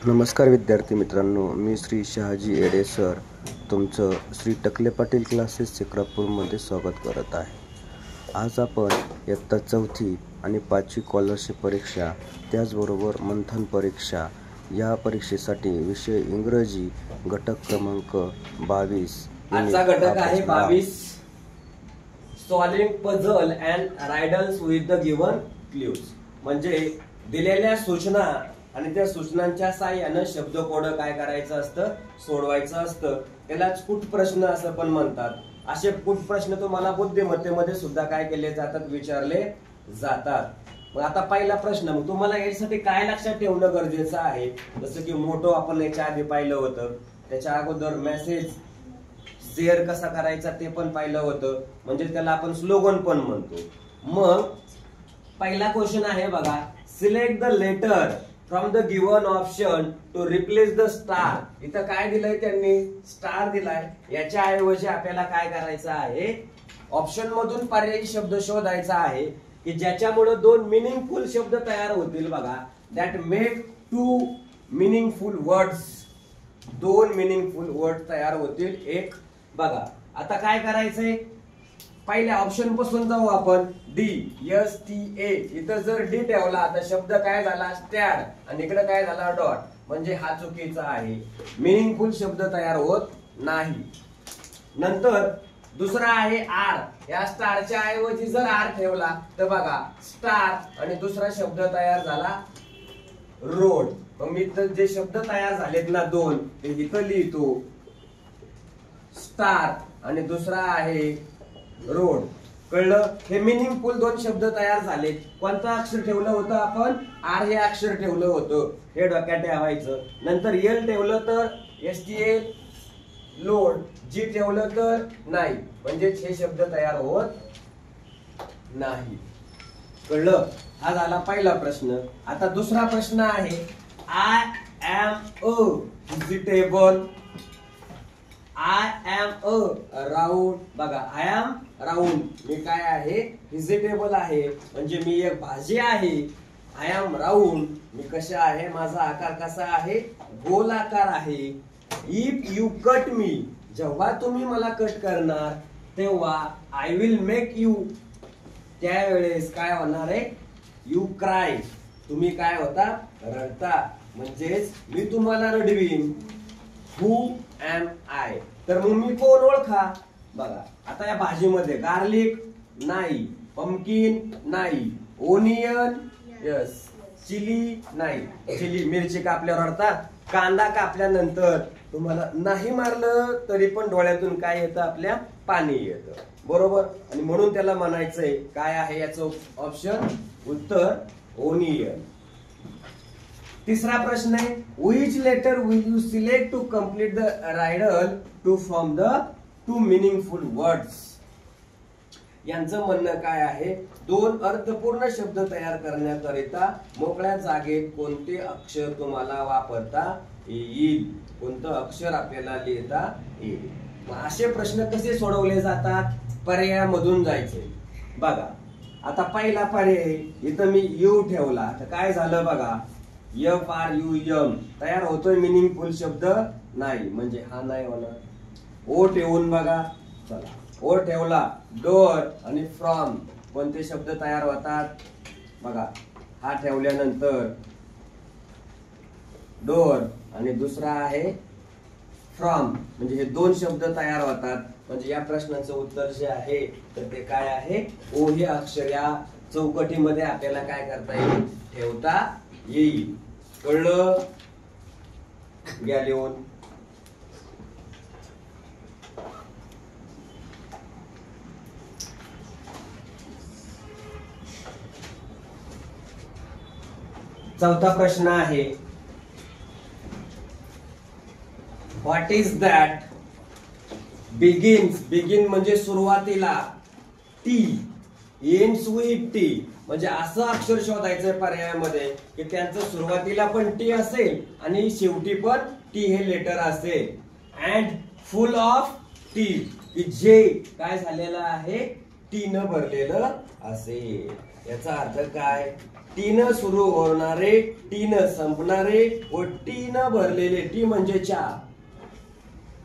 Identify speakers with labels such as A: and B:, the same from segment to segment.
A: नमस्कार विद्यार्थी मित्रांनो, मी श्री शहाजी येडे सर तुमचं श्री टकले पाटील क्लासेस चक्रापूरमध्ये स्वागत करत आहे. आज आपण इयत्ता 4थी आणि 5वी स्कॉलरशिप परीक्षा त्याचबरोबर मंथन परीक्षा या परीक्षेसाठी विषय इंग्रजी घटक क्रमांक 22
B: आजचा घटक आहे 22 solving puzzle and riddles with the given clues. म्हणजे दिलेल्या सूचना आणि त्या सूचनांच्या साहाय्याने शब्दकोड काय करायचं असतं, सोडवायचं असतं. त्यालाच कुट प्रश्न असं पण म्हणतात. असे कुट प्रश्न तुम्हाला बुद्धिमत्तेमध्ये सुद्धा काय केले जातात, विचारले जातात. मग आता पहिला प्रश्न, मग तुम्हाला यासाठी काय लक्षात ठेवणं गरजेचं आहे, जसं की मोठो आपण याच्या आधी पाहिलं होतं. त्याच्या अगोदर मेसेज शेअर कसा करायचा ते पण पाहिलं होतं. म्हणजे त्याला आपण स्लोगन पण म्हणतो. मग पहिला क्वेश्चन आहे बघा, select the letter from the given option to replace the star. इथं काय दिलंय त्यांनी, स्टार दिलाय. याच्या ऐवजी आपल्याला काय करायचं आहे, ऑप्शन मधून पर्यायी शब्द शोधायचा आहे की ज्याच्यामुळे दोन मिनिंगफुल शब्द तयार होतील. बघा, that make two meaningful words. दोन मिनिंगफुल वर्ड तयार होतील. एक बघा, आता काय करायचंय, पहिल्या ऑप्शन पासून जाऊ आपण. DSTA. इथं जर डी ठेवला तर शब्द काय झाला, स्टॅड, आणि इकडे काय झाला, डॉट. म्हणजे हा चुकीचा आहे, मिनिंगफुल शब्द तयार होत नाही. नंतर दुसरा आहे आर. या स्टारच्या ऐवजी जर आर ठेवला तर बघा, स्टार आणि दुसरा शब्द तयार झाला, रोड. मग मी जे शब्द तयार झालेत ना दोन, ते इथं लिहितो, स्टार आणि दुसरा आहे रोड. कळलं? हे मिनिंगफुल दोन शब्द तयार झाले. कोणतं अक्षर ठेवलं होतं आपण, आर हे अक्षर ठेवलं होतं, हे डोक्यात ठेवायचं. नंतर एल ठेवलं तर STA लोड, जी ठेवलं तर नाही, म्हणजे हे शब्द तयार होत नाही. कळलं? हा झाला पहिला प्रश्न. आता दुसरा प्रश्न आहे, I am a vegetable. I am a round. बघा, आय एम राऊंड, मी काय आहे, व्हेजिटेबल आहे, म्हणजे मी एक भाजी आहे. आय एम राऊंड, मी कशा आहे, माझा आकार कसा आहे, गोलाकार आहे. इफ यू कट मी, जेव्हा तुम्ही मला कट करणार तेव्हा आय विल मेक यू, त्यावेळेस काय होणार आहे, यू क्राय, तुम्ही काय होता, रडता, म्हणजेच मी तुम्हाला रडवीन. हू एम आय, तर मग मी कोण ओळखा. बघा, आता या भाजीमध्ये गार्लिक नाही, पंपकिन नाही, ओनियन यस, चिली नाही, चिली मिरची कापल्यावर रडतात. कांदा कापल्यानंतर तुम्हाला नाही मारलं तरी पण डोळ्यातून काय येतं, आपल्या पाणी येतं, बरोबर. आणि म्हणून त्याला म्हणायचंय, काय आहे याचं ऑप्शन, उत्तर ओनियन. तिसरा प्रश्न आहे, which letter will you select to complete the riddle to form the two meaningful words. यांचं म्हणणं काय आहे, दोन अर्थपूर्ण शब्द तयार करण्याकरिता मोकळ्या जागेत कोणते अक्षर तुम्हाला वापरता येईल, कोणतं अक्षर आपल्याला लिहिता येईल. मग असे प्रश्न कसे सोडवले जातात, पर्यायामधून जायचे. बघा, आता पहिला पर्याय, इथं मी यू ठेवला तर काय झालं बघा, FRUM तयार होतोय, मिनिंगफुल शब्द नाही, म्हणजे हा नाही होणार. ओ ठेवून बघा, चला ओ ठेवला, डोअर आणि फ्रॉम, कोणते शब्द तयार होतात, बघा हा ठेवल्यानंतर डोअर आणि दुसरा आहे फ्रॉम, म्हणजे हे दोन शब्द तयार होतात. म्हणजे या प्रश्नाचं उत्तर जे आहे तर ते काय आहे, ओ हे अक्षर या चौकटीमध्ये आपल्याला काय करता येईल, ठेवता येईल. कळलं? घ्या लिहून. चौथा प्रश्न आहे, what is that begins. Begin म्हणजे सुरुवातीला, टी एंड्स विथ टी, म्हणजे असं अक्षर शोधायचंय पर्यायामध्ये की त्यांचं सुरुवातीला पण टी असेल आणि शेवटी पण टी हे लेटर असेल. अँड फुल ऑफ टी, की जे काय झालेलं आहे, टी न भरलेलं असेल. याचा अर्थ काय? टी न सुरू होणारे, टी न संपणारे व टी न भरलेले, टी म्हणजे चहा,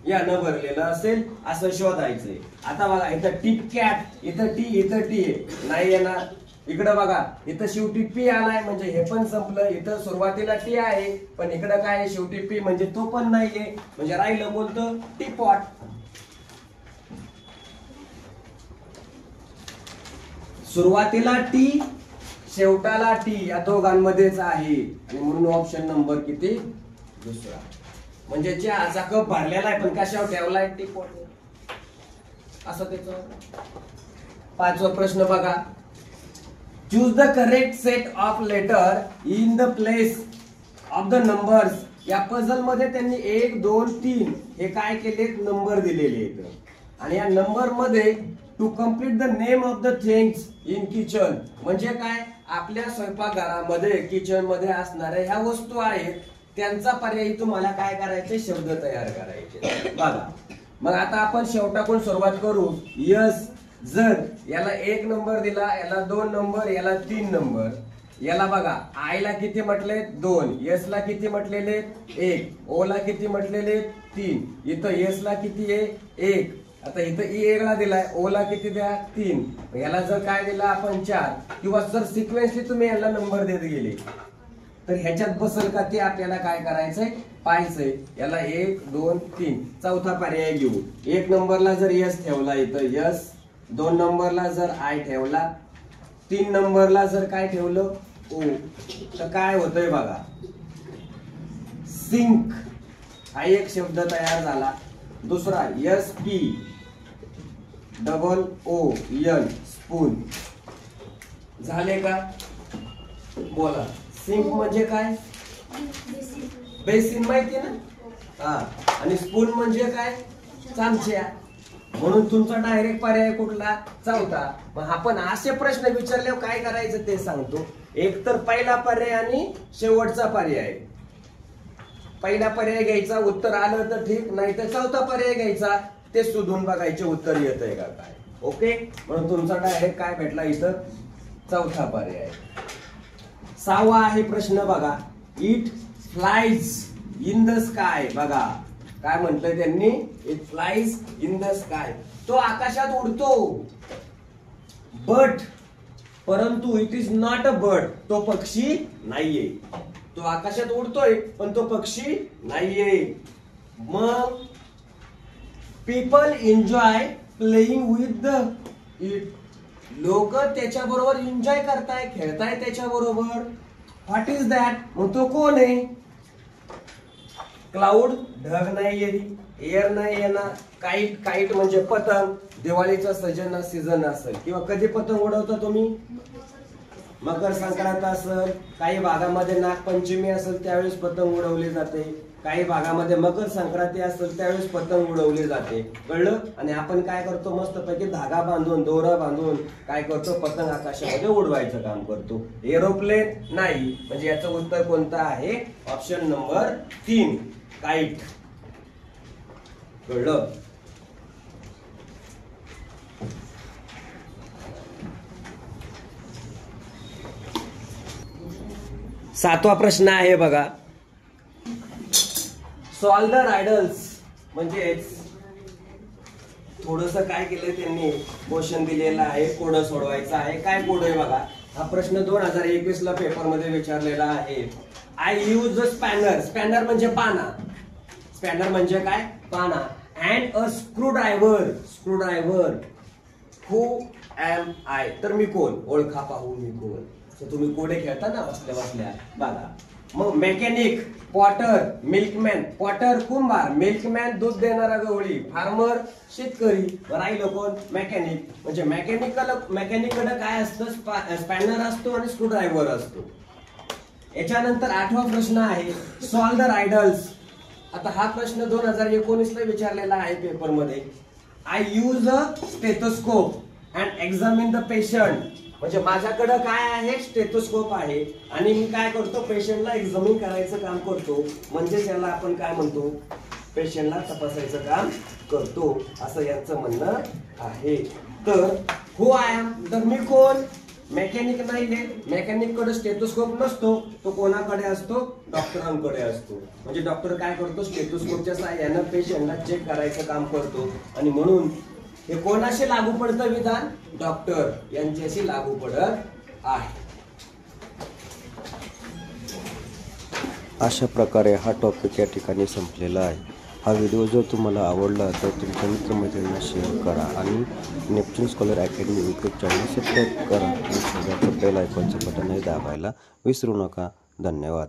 B: या न भरलेलं असेल असं शोधायचंय. आता बघा इथं टिपकॅट, इथं टी, इथं टी नाही येणार. इकडं बघा इथं शेवटी पी आलाय म्हणजे हे पण संपलं. इथं सुरुवातीला टी आहे पण इकडं काय आहे शेवटी पी म्हणजे तो पण नाहीये. म्हणजे राहिलं कोणतं? टीपॉट. सुरुवातीला टी, शेवटाला टी, या दोघांमध्येच आहे आणि म्हणून ऑप्शन नंबर किती? दुसरा. म्हणजे चहाचा कप भरलेला आहे पण कशावर ठेवलाय? टीपॉट. असं त्याचं. पाचवा प्रश्न बघा. Choose the correct set of letter in the place of the numbers. या पझल मध्ये त्यांनी 1 2 3 हे काय केले? नंबर दिलेले आहेत आणि या नंबर मध्ये to complete the name of the things in kitchen. म्हणजे काय? आपल्या स्वयंपाकघरामध्ये, किचन मध्ये असणाऱ्या ह्या वस्तू आहेत त्यांचा पर्यायी तुम्हाला काय करायचे? शब्द तयार करायचे. बघा मग आता आपण शेवटाकडून सुरुवात करू. यस, जर याला 1 नंबर दिला, याला 2 नंबर, याला 3 नंबर. याला बघा आय ला किती म्हटले? 2. यस ला किती म्हटलेले? 1. ओ ला किती म्हटलेले? 3. इथं यस ला किती आहे? 1. आता इथं ई ला दिलाय, ओ ला किती द्या? 3. याला जर काय दिला आपण? 4. किंवा जर सिक्वेन्सली तुम्ही याला नंबर देत गेले तर ह्याच्यात बसल का ते आपल्याला काय करायचंय? पाहायचंय. याला 1 2 3. चौथा पर्याय घेऊ. 1 नंबरला जर यस ठेवला इथं यस, 2 नंबरला जर आय ठेवला, 3 नंबरला जर काय ठेवलं? ओ. तर काय होतंय बघा? सिंक हा एक शब्द तयार झाला. दुसरा yes P double O N, spoon. झाले का? बोला. सिंक म्हणजे काय? बेसिन माहिती ना? हा. आणि स्पून म्हणजे काय? चमचा. म्हणून तुमचा डायरेक्ट पर्याय कुठला? चौथा. मग आपण असे प्रश्न विचारल्यावर काय करायचं ते सांगतो. एक तर पहिला पर्याय आणि शेवटचा पर्याय. पहिला पर्याय घ्यायचा, उत्तर आलं तर ठीक, नाही तर चौथा पर्याय घ्यायचा, ते शोधून बघायचे उत्तर येतंय का काय. ओके. म्हणून तुमचा डायरेक्ट काय भेटला इथं? चौथा पर्याय. 6वा आहे प्रश्न बघा. It flies in the sky. बघा काय म्हटलंय त्यांनी? It flies in the sky. तो आकाशात उडतो. बट, परंतु it is not a bird. तो पक्षी नाहीये. तो आकाशात उडतोय पण तो पक्षी नाहीये. मग people enjoy playing with the it. लोक त्याच्या बरोबर एन्जॉय करताय, खेळताय त्याच्या बरोबर. What is that? मग तो कोण आहे? क्लाउड, ढग नाही येईल, एअर नाही येणार. काईट, काईट म्हणजे पतंग. दिवाळीचा सीझन असेल किंवा कधी पतंग उडवता तुम्ही? मकर संक्रांत असेल, काही भागामध्ये नागपंचमी असेल त्यावेळेस पतंग उडवली जाते, काही भागामध्ये मकर संक्रांती असेल त्यावेळेस पतंग उडवली जाते. कळलं? आणि आपण काय करतो? मस्तपैकी धागा बांधून, दोरा बांधून काय करतो? पतंग आकाशामध्ये उडवायचं काम करतो. एरोप्लेन नाही. म्हणजे याचं उत्तर कोणतं आहे? Option number 3, kite. कळलं? सातवा प्रश्न आहे बघा. Solve the riddles. म्हणजेच थोडस काय केलंय त्यांनी? क्वेश्चन दिलेला आहे, कोड सोडवायचा आहे. काय कोड आहे बघा? हा प्रश्न 2021 ला पेपर मध्ये विचारलेला आहे. I use a spanner. Spanner म्हणजे पाना. स्पॅनर म्हणजे काय? पाना. And a screwdriver. Screwdriver. Who am I. तर मी कोण? ओळखा पाहू मी कोण. तुम्ही कोडे खेळता ना बसल्या बसल्या. बघा. मग मेकॅनिक, पॉटर, मिल्कमॅन. पॉटर कुंभार, मिल्कमॅन दूध देणारा गवळी, फार्मर शेतकरी. राहिलं कोण? मेकॅनिक. म्हणजे मेकॅनिककडे काय असतं? स्पॅनर असतो आणि स्क्रू ड्रायव्हर असतो. याच्यानंतर 8वा प्रश्न आहे. Solve the riddles. आता हा प्रश्न 2019 ला विचारलेला आहे पेपर मध्ये. I use a stethoscope and examine the patient. म्हणजे माझ्याकडे काय आहे? स्टेथोस्कोप आहे आणि मी काय करतो? पेशंटला एक्झामिन करायचं काम करतो. म्हणजे त्याला आपण काय म्हणतो? पेशंटला तपासायचं काम करतो, असं यांचं म्हणणं आहे. तर हु आय एम, तर मी कोण? मेकॅनिक नाहीये. मेकॅनिककडे स्टेथोस्कोप नसतो, तो कोणाकडे असतो? डॉक्टरांकडे असतो. म्हणजे डॉक्टर काय करतो? स्टेथोस्कोपच्या साहाय्यानं पेशंटला चेक करायचं काम करतो. आणि म्हणून हे कोणाशी लागू पडतं विधान? डॉक्टर यांच्याशी लागू पडत आहे.
A: अशा प्रकारे हा टॉपिक या ठिकाणी संपलेला आहे. हा व्हिडिओ जर तुम्हाला आवडला तर तुमच्या मित्रमैत्रिणींना शेअर करा आणि Neptune scholar academy YouTube channel subscribe करा आणि शेजारचं बेल आयकॉनचं बटनही दाबायला विसरू नका. धन्यवाद.